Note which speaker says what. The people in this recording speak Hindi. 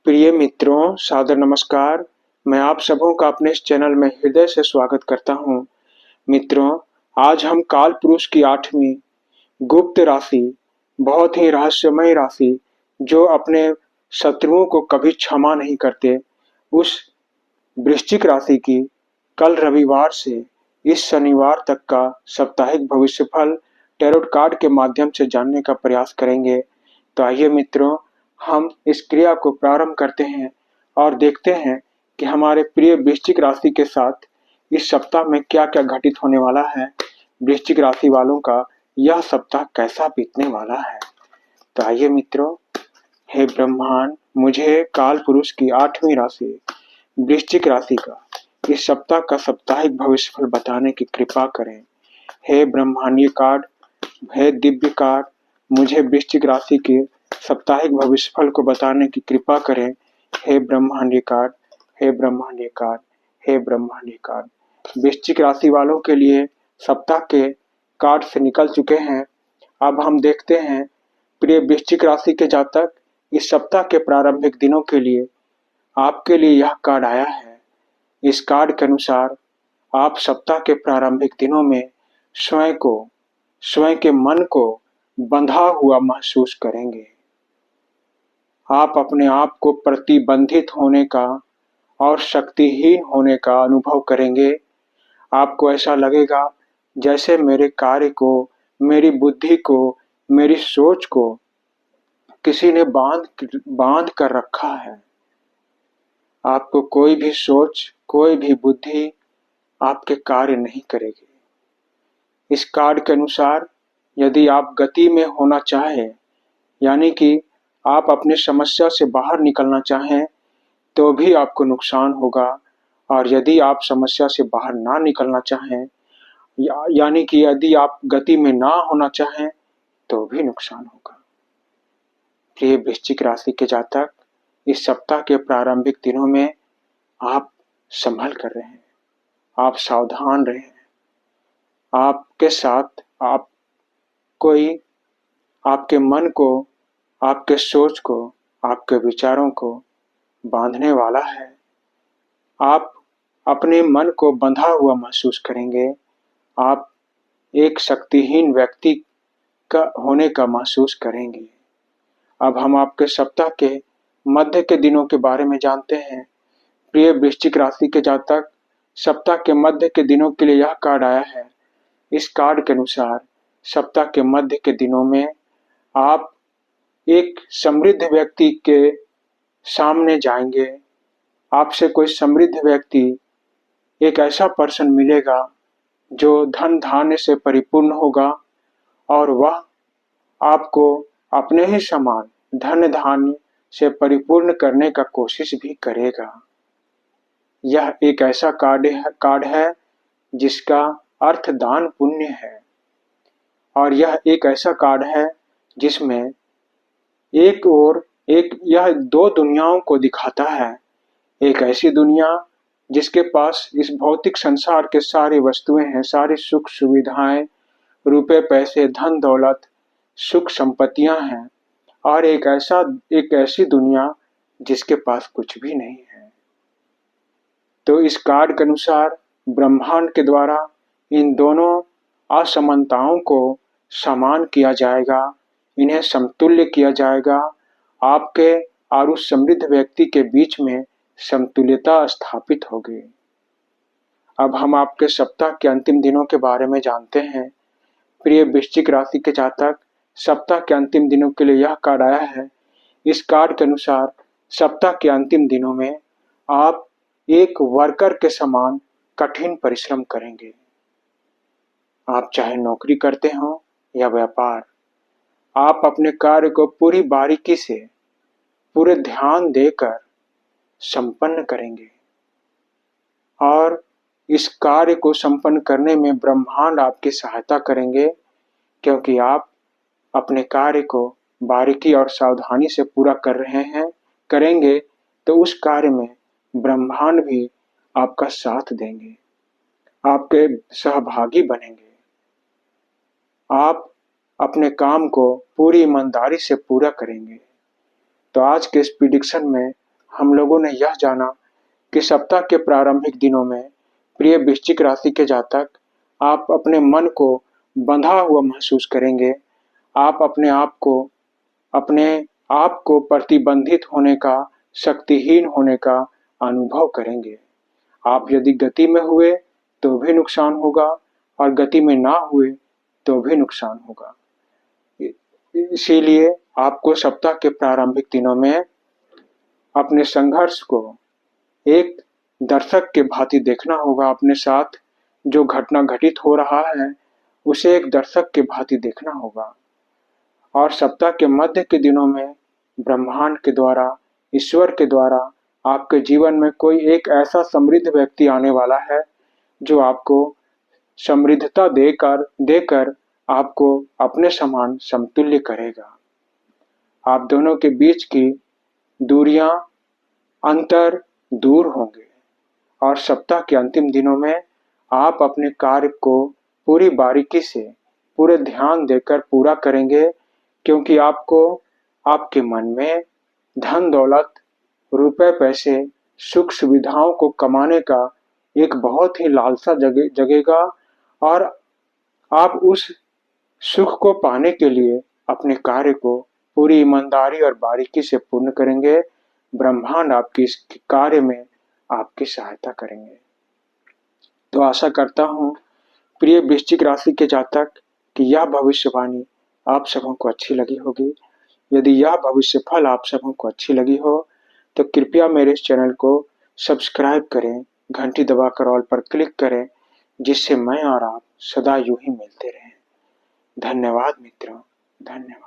Speaker 1: प्रिय मित्रों, सादर नमस्कार। मैं आप सबों का अपने इस चैनल में हृदय से स्वागत करता हूं। मित्रों, आज हम काल पुरुष की 8वीं गुप्त राशि, बहुत ही रहस्यमय राशि, जो अपने शत्रुओं को कभी क्षमा नहीं करते, उस वृश्चिक राशि की कल रविवार से इस शनिवार तक का साप्ताहिक भविष्यफल टैरोट कार्ड के माध्यम से जानने का प्रयास करेंगे। तो आइए मित्रों, हम इस क्रिया को प्रारंभ करते हैं और देखते हैं कि हमारे प्रिय वृश्चिक राशि के साथ इस सप्ताह में क्या-क्या घटित होने वाला है। वृश्चिक राशि वालों का यह सप्ताह कैसा बीतने वाला है। तो आइए मित्रों, हे ब्रह्मांड, मुझे काल पुरुष की 8वीं राशि वृश्चिक राशि का इस सप्ताह का साप्ताहिक भविष्यफल बताने की कृपा करें। हे ब्रह्मांडीय कार्ड, हे दिव्य कार्ड, मुझे वृश्चिक राशि के साप्ताहिक भविष्यफल को बताने की कृपा करें। हे ब्रह्मांडीय कार्ड, हे ब्रह्मांडीय कार्ड, हे ब्रह्मांडीय कार्ड। वृश्चिक राशि वालों के लिए सप्ताह के कार्ड से निकल चुके हैं। अब हम देखते हैं प्रिय वृश्चिक राशि के जातक, इस सप्ताह के प्रारंभिक दिनों के लिए आपके लिए यह कार्ड आया है। इस कार्ड के अनुसार आप सप्ताह के प्रारंभिक दिनों में स्वयं के मन को बंधा हुआ महसूस करेंगे। आप अपने आप को प्रतिबंधित होने का और शक्तिहीन होने का अनुभव करेंगे। आपको ऐसा लगेगा जैसे मेरे कार्य को, मेरी बुद्धि को, मेरी सोच को किसी ने बांध कर रखा है। आपको कोई भी सोच, कोई भी बुद्धि आपके कार्य नहीं करेगी। इस कार्ड के अनुसार यदि आप गति में होना चाहें, यानी कि आप अपनी समस्या से बाहर निकलना चाहें, तो भी आपको नुकसान होगा। और यदि आप समस्या से बाहर ना निकलना चाहें, यानी कि यदि आप गति में ना होना चाहें, तो भी नुकसान होगा। प्रिय वृश्चिक राशि के जातक, इस सप्ताह के प्रारंभिक दिनों में आप संभल कर रहें, आप सावधान रहें। आपके साथ कोई आपके मन को, आपके सोच को, आपके विचारों को बांधने वाला है। आप अपने मन को बंधा हुआ महसूस करेंगे। आप एक शक्तिहीन व्यक्ति का होने का महसूस करेंगे। अब हम आपके सप्ताह के मध्य के दिनों के बारे में जानते हैं। प्रिय वृश्चिक राशि के जातक, सप्ताह के मध्य के दिनों के लिए यह कार्ड आया है। इस कार्ड के अनुसार सप्ताह के मध्य के दिनों में आप एक समृद्ध व्यक्ति के सामने जाएंगे। आपसे कोई समृद्ध व्यक्ति, एक ऐसा पर्सन मिलेगा जो धन धान्य से परिपूर्ण होगा और वह आपको अपने ही समान धन धान्य से परिपूर्ण करने का कोशिश भी करेगा। यह एक ऐसा कार्ड है जिसका अर्थ दान पुण्य है। और यह एक ऐसा कार्ड है जिसमें यह दो दुनियाओं को दिखाता है। एक ऐसी दुनिया जिसके पास इस भौतिक संसार के सारी वस्तुएं हैं, सारी सुख सुविधाएं, रुपए पैसे, धन दौलत, सुख संपत्तियां हैं। और एक ऐसी दुनिया जिसके पास कुछ भी नहीं है। तो इस कार्ड के अनुसार ब्रह्मांड के द्वारा इन दोनों असमानताओं को समान किया जाएगा, इन्हें समतुल्य किया जाएगा। आपके और उस समृद्ध व्यक्ति के बीच में समतुल्यता स्थापित होगी। अब हम आपके सप्ताह के अंतिम दिनों के बारे में जानते हैं। प्रिय वृश्चिक राशि के जातक, सप्ताह के अंतिम दिनों के लिए यह कार्ड आया है। इस कार्ड के अनुसार सप्ताह के अंतिम दिनों में आप एक वर्कर के समान कठिन परिश्रम करेंगे। आप चाहे नौकरी करते हो या व्यापार, आप अपने कार्य को पूरी बारीकी से, पूरे ध्यान देकर संपन्न करेंगे। और इस कार्य को संपन्न करने में ब्रह्मांड आपकी सहायता करेंगे, क्योंकि आप अपने कार्य को बारीकी और सावधानी से पूरा करेंगे तो उस कार्य में ब्रह्मांड भी आपका साथ देंगे, आपके सहभागी बनेंगे। आप अपने काम को पूरी ईमानदारी से पूरा करेंगे। तो आज के इस प्रिडिक्शन में हम लोगों ने यह जाना कि सप्ताह के प्रारंभिक दिनों में प्रिय वृश्चिक राशि के जातक आप अपने मन को बंधा हुआ महसूस करेंगे। आप अपने आप को प्रतिबंधित होने का, शक्तिहीन होने का अनुभव करेंगे। आप यदि गति में हुए तो भी नुकसान होगा और गति में ना हुए तो भी नुकसान होगा। इसीलिए आपको सप्ताह के प्रारंभिक दिनों में अपने संघर्ष को एक दर्शक के भांति देखना होगा। अपने साथ जो घटना घटित हो रहा है उसे एक दर्शक के भांति देखना होगा। और सप्ताह के मध्य के दिनों में ब्रह्मांड के द्वारा, ईश्वर के द्वारा आपके जीवन में कोई एक ऐसा समृद्ध व्यक्ति आने वाला है जो आपको समृद्धता देकर आपको अपने समान समतुल्य करेगा। आप दोनों के बीच की दूरियां, अंतर दूर होंगे और सप्ताह के अंतिम दिनों में आप अपने कार्य को पूरी बारीकी से, पूरे ध्यान देकर पूरा करेंगे, क्योंकि आपको आपके मन में धन दौलत, रुपए पैसे, सुख सुविधाओं को कमाने का एक बहुत ही लालसा जगेगा और आप उस सुख को पाने के लिए अपने कार्य को पूरी ईमानदारी और बारीकी से पूर्ण करेंगे। ब्रह्मांड आपके इस कार्य में आपकी सहायता करेंगे। तो आशा करता हूँ प्रिय वृश्चिक राशि के जातक कि यह भविष्यवाणी आप सबों को अच्छी लगी होगी। यदि यह भविष्य फल आप सबों को अच्छी लगी हो तो कृपया मेरे इस चैनल को सब्सक्राइब करें, घंटी दबाकर ऑल पर क्लिक करें, जिससे मैं और आप सदा यूं ही मिलते रहें। धन्यवाद मित्रों, धन्यवाद।